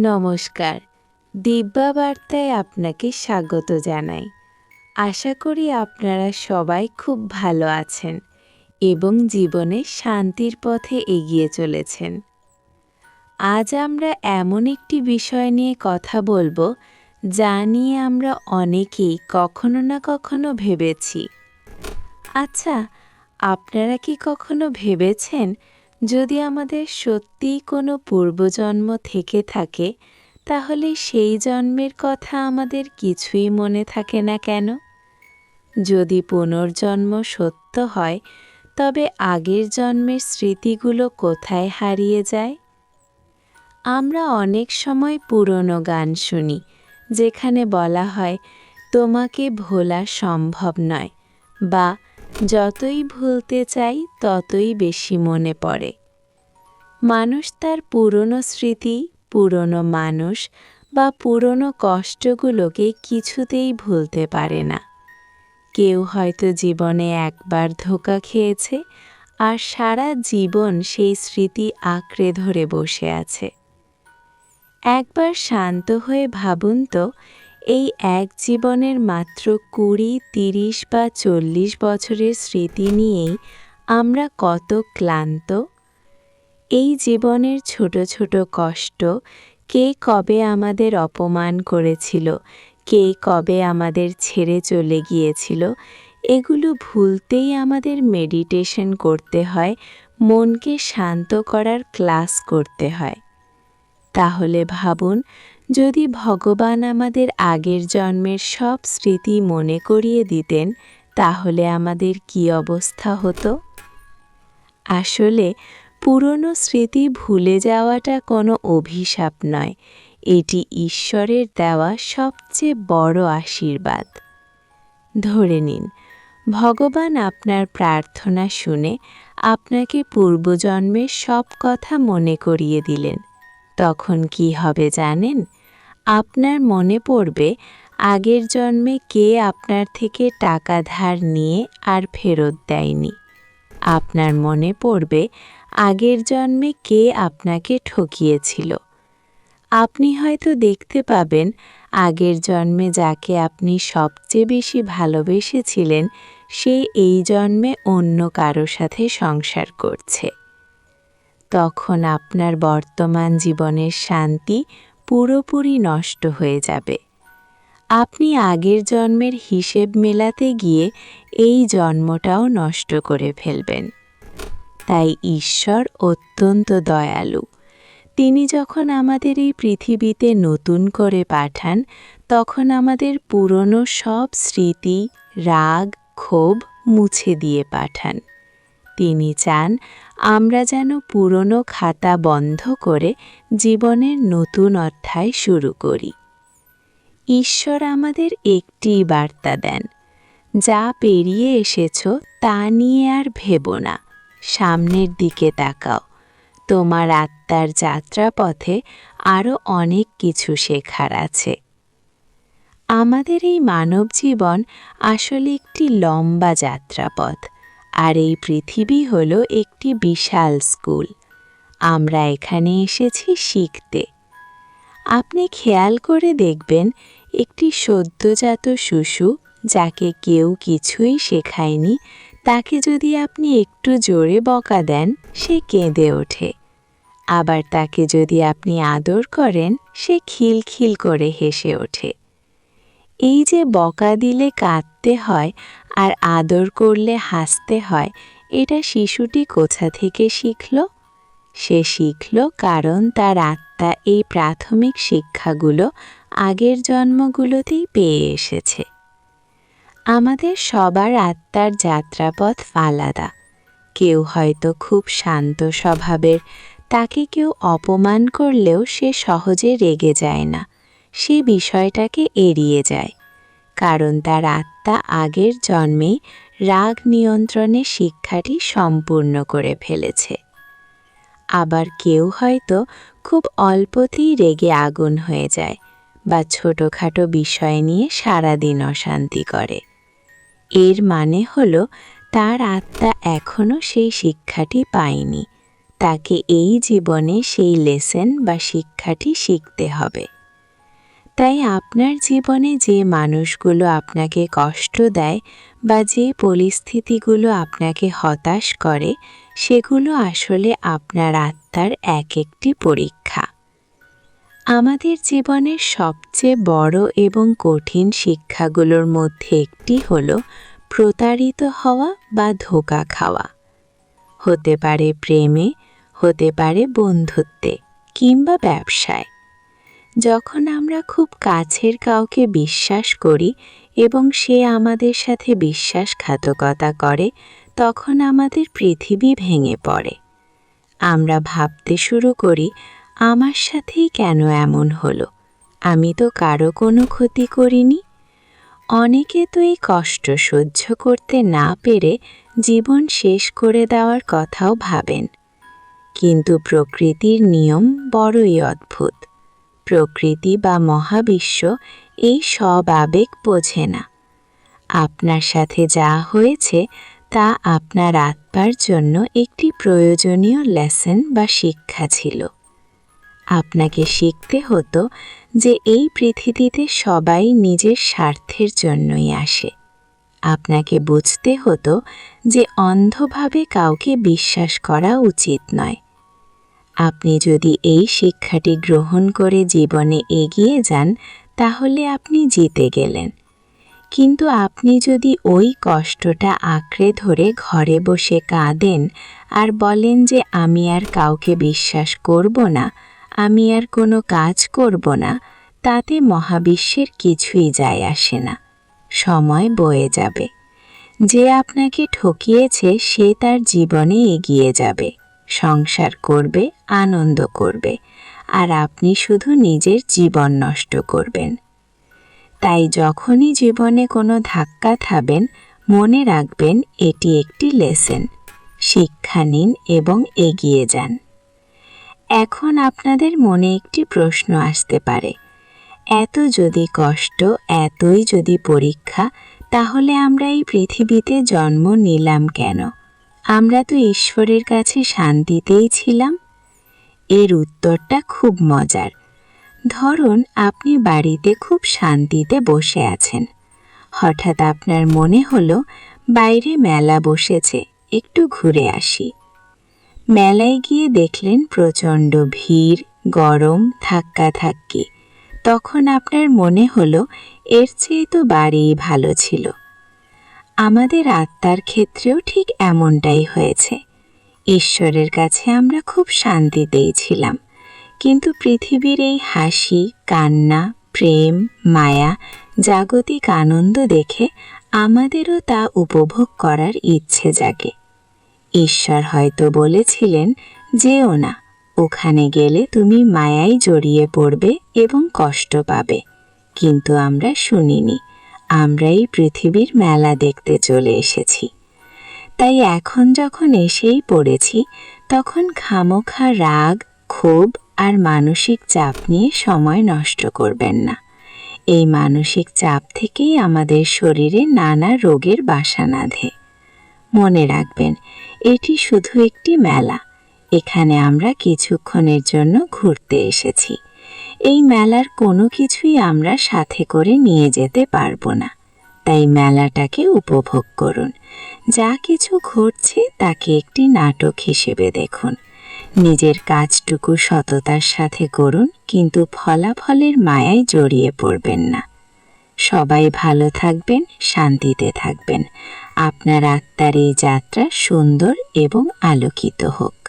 নমস্কার, দিব্যা বার্তায় আপনাকে স্বাগত জানাই। আশা করি আপনারা সবাই খুব ভালো আছেন এবং জীবনে শান্তির পথে এগিয়ে চলেছেন। আজ আমরা এমন একটি বিষয় নিয়ে কথা বলবো যা নিয়ে আমরা অনেকেই কখনো না কখনো ভেবেছি। আচ্ছা, আপনারা কি কখনো ভেবেছেন যদি আমাদের সত্যিই কোনো পূর্বজন্ম থেকে থাকে তাহলে সেই জন্মের কথা আমাদের কিছুই মনে থাকে না কেন? যদি পুনর্জন্ম সত্য হয় তবে আগের জন্মের স্মৃতিগুলো কোথায় হারিয়ে যায়? আমরা অনেক সময় পুরনো গান শুনি যেখানে বলা হয় তোমাকে ভোলা সম্ভব নয় বা যতই ভুলতে চাই ততই বেশি মনে পড়ে। মানুষ তার পুরনো স্মৃতি, পুরনো মানুষ বা পুরনো কষ্টগুলোকে কিছুতেই ভুলতে পারে না। কেউ হয়তো জীবনে একবার ধোঁকা খেয়েছে আর সারা জীবন সেই স্মৃতি আঁকড়ে ধরে বসে আছে। একবার শান্ত হয়ে ভাবুন তো, এই এক জীবনের মাত্র 20, 30 বা 40 বছরের স্মৃতি নিয়েই আমরা কত ক্লান্ত। এই জীবনের ছোট ছোট কষ্ট, কে কবে আমাদের অপমান করেছিল, কে কবে আমাদের ছেড়ে চলে গিয়েছিল, এগুলো ভুলতেই আমাদের মেডিটেশন করতে হয়, মনকে শান্ত করার ক্লাস করতে হয়। তাহলে ভাবুন, যদি ভগবান আমাদের আগের জন্মের সব স্মৃতি মনে করিয়ে দিতেন তাহলে আমাদের কি অবস্থা হতো? আসলে পুরনো স্মৃতি ভুলে যাওয়াটা কোনো অভিশাপ নয়, এটি ঈশ্বরের দেওয়া সবচেয়ে বড় আশীর্বাদ। ধরে নিন, ভগবান আপনার প্রার্থনা শুনে আপনাকে পূর্বজন্মের সব কথা মনে করিয়ে দিলেন। তখন কি হবে জানেন? আপনার মনে পড়বে আগের জন্মে কে আপনার থেকে টাকা ধার নিয়ে আর ফেরত দেয়নি। আপনার মনে পড়বে আগের জন্মে কে আপনাকে ঠকিয়েছিল। আপনি হয়তো দেখতে পাবেন আগের জন্মে যাকে আপনি সবচেয়ে বেশি ভালোবেসেছিলেন সে এই জন্মে অন্য কারো সাথে সংসার করছে। তখন আপনার বর্তমান জীবনের শান্তি পুরোপুরি নষ্ট হয়ে যাবে। আপনি আগের জন্মের হিসেব মেলাতে গিয়ে এই জন্মটাও নষ্ট করে ফেলবেন। তাই ঈশ্বর অত্যন্ত দয়ালু। তিনি যখন আমাদের এই পৃথিবীতে নতুন করে পাঠান তখন আমাদের পুরনো সব স্মৃতি, রাগ, ক্ষোভ মুছে দিয়ে পাঠান। তিনি চান আমরা যেন পুরনো খাতা বন্ধ করে জীবনের নতুন অধ্যায় শুরু করি। ঈশ্বর আমাদের একটি বার্তা দেন, যা পেরিয়ে এসেছ তা নিয়ে আর ভেবো না, সামনের দিকে তাকাও। তোমার আত্মার যাত্রাপথে আরও অনেক কিছু শেখার আছে। আমাদের এই মানব জীবন আসলে একটি লম্বা যাত্রাপথ, আর এই পৃথিবী হলো একটি বিশাল স্কুল। আমরা এখানে এসেছি শিখতে। আপনি খেয়াল করে দেখবেন, একটি সদ্যজাত শিশু যাকে কেউ কিছুই শেখায়নি তাকে যদি আপনি একটু জোরে বকা দেন সে কেঁদে ওঠে। আবার তাকে যদি আপনি আদর করেন সে খিলখিল করে হেসে ওঠে। এই যে বকা দিলে কাঁদতে হয় আর আদর করলে হাসতে হয়, এটা শিশুটি কোথা থেকে শিখল? সে শিখল কারণ তার আত্মা এই প্রাথমিক শিক্ষাগুলো আগের জন্মগুলোতেই পেয়ে এসেছে। আমাদের সবার আত্মার যাত্রাপথ আলাদা। কেউ হয়তো খুব শান্ত স্বভাবের, তাকে কেউ অপমান করলেও সে সহজে রেগে যায় না, সে বিষয়টাকে এড়িয়ে যায়, কারণ তার আত্মা আগের জন্মেই রাগ নিয়ন্ত্রণের শিক্ষাটি সম্পূর্ণ করে ফেলেছে। আবার কেউ হয়তো খুব অল্পতেই রেগে আগুন হয়ে যায় বা ছোটোখাটো বিষয় নিয়ে সারাদিন অশান্তি করে। এর মানে হলো তার আত্মা এখনও সেই শিক্ষাটি পায়নি, তাকে এই জীবনে সেই লেসন বা শিক্ষাটি শিখতে হবে। তাই আপনার জীবনে যে মানুষগুলো আপনাকে কষ্ট দেয় বা যে পরিস্থিতিগুলো আপনাকে হতাশ করে, সেগুলো আসলে আপনার আত্মার এক একটি পরীক্ষা। আমাদের জীবনের সবচেয়ে বড় এবং কঠিন শিক্ষাগুলোর মধ্যে একটি হলো প্রতারিত হওয়া বা ধোঁকা খাওয়া। হতে পারে প্রেমে, হতে পারে বন্ধুত্বে কিংবা ব্যবসায়। যখন আমরা খুব কাছের কাউকে বিশ্বাস করি এবং সে আমাদের সাথে বিশ্বাসঘাতকতা করে, তখন আমাদের পৃথিবী ভেঙে পড়ে। আমরা ভাবতে শুরু করি, আমার সাথেই কেন এমন হলো? আমি তো কারো কোনো ক্ষতি করিনি। অনেকে তো এই কষ্ট সহ্য করতে না পেরে জীবন শেষ করে দেওয়ার কথাও ভাবেন। কিন্তু প্রকৃতির নিয়ম বড়ই অদ্ভুত। প্রকৃতি বা মহাবিশ্ব এই সব আবেগ বোঝে না। আপনার সাথে যা হয়েছে তা আপনার আত্মার জন্য একটি প্রয়োজনীয় লেসন বা শিক্ষা ছিল। আপনাকে শিখতে হতো যে এই পৃথিবীতে সবাই নিজের স্বার্থের জন্যই আসে। আপনাকে বুঝতে হতো যে অন্ধভাবে কাউকে বিশ্বাস করা উচিত নয়। আপনি যদি এই শিক্ষাটি গ্রহণ করে জীবনে এগিয়ে যান, তাহলে আপনি জিতে গেলেন। কিন্তু আপনি যদি ওই কষ্টটা আঁকড়ে ধরে ঘরে বসে কাঁদেন আর বলেন যে আমি আর কাউকে বিশ্বাস করব না, আমি আর কোনো কাজ করব না, তাতে মহাবিশ্বের কিছুই যায় আসে না। সময় বয়ে যাবে। যে আপনাকে ঠকিয়েছে সে তার জীবনে এগিয়ে যাবে, সংসার করবে, আনন্দ করবে, আর আপনি শুধু নিজের জীবন নষ্ট করবেন। তাই যখনই জীবনে কোনো ধাক্কা খাবেন, মনে রাখবেন এটি একটি লেসন। শিক্ষা নিন এবং এগিয়ে যান। এখন আপনাদের মনে একটি প্রশ্ন আসতে পারে, এত যদি কষ্ট, এতই যদি পরীক্ষা, তাহলে আমরা এই পৃথিবীতে জন্ম নিলাম কেন? আমরা তো ঈশ্বরের কাছে শান্তিতেই ছিলাম। এর উত্তরটা খুব মজার। ধরুন আপনি বাড়িতে খুব শান্তিতে বসে আছেন। হঠাৎ আপনার মনে হলো বাইরে মেলা বসেছে, একটু ঘুরে আসি। মেলায় গিয়ে দেখলেন প্রচণ্ড ভিড়, গরম, ধাক্কাধাক্কি। তখন আপনার মনে হলো এর চেয়ে তো বাড়িই ভালো ছিল। আমাদের আত্মার ক্ষেত্রেও ঠিক এমনটাই হয়েছে। ঈশ্বরের কাছে আমরা খুব শান্তিতেই ছিলাম, কিন্তু পৃথিবীর এই হাসি, কান্না, প্রেম, মায়া, জাগতিক আনন্দ দেখে আমাদেরও তা উপভোগ করার ইচ্ছে জাগে। ঈশ্বর হয়তো বলেছিলেন, যেও না, ওখানে গেলে তুমি মায়ায় জড়িয়ে পড়বে এবং কষ্ট পাবে। কিন্তু আমরা শুনিনি, আমরা এই পৃথিবীর মেলা দেখতে চলে এসেছি। তাই এখন যখন এসেই পড়েছি, তখন খামোখা রাগ, ক্ষোভ আর মানসিক চাপ নিয়ে সময় নষ্ট করবেন না। এই মানসিক চাপ থেকেই আমাদের শরীরে নানা রোগের বাসা বাঁধে। মনে রাখবেন, এটি শুধু একটি মেলা। এখানে আমরা কিছুক্ষণের জন্য ঘুরতে এসেছি। এই মেলার কোনো কিছুই আমরা সাথে করে নিয়ে যেতে পারবো না। তাই মেলাটাকে উপভোগ করুন। যা কিছু ঘটছে তাকে একটি নাটক হিসেবে দেখুন। নিজের কাজটুকু সততার সাথে করুন, কিন্তু ফলাফলের মায়ায় জড়িয়ে পড়বেন না। সবাই ভালো থাকবেন, শান্তিতে থাকবেন। আপনার আত্মার এই যাত্রা সুন্দর এবং আলোকিত হোক।